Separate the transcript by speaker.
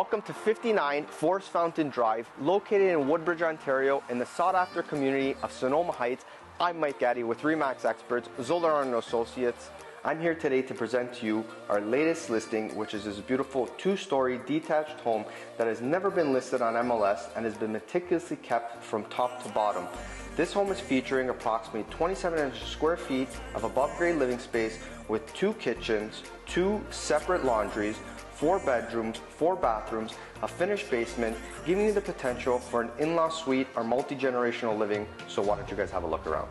Speaker 1: Welcome to 59 Forest Fountain Drive, located in Woodbridge, Ontario, in the sought-after community of Sonoma Heights. I'm Mike Gaddy with RE/MAX Experts, Zoller & Associates. I'm here today to present to you our latest listing, which is this beautiful two-story detached home that has never been listed on MLS and has been meticulously kept from top to bottom. This home is featuring approximately 2,700 square feet of above-grade living space with 2 kitchens, 2 separate laundries, 4 bedrooms, 4 bathrooms, a finished basement, giving you the potential for an in-law suite or multi-generational living. So why don't you guys have a look around?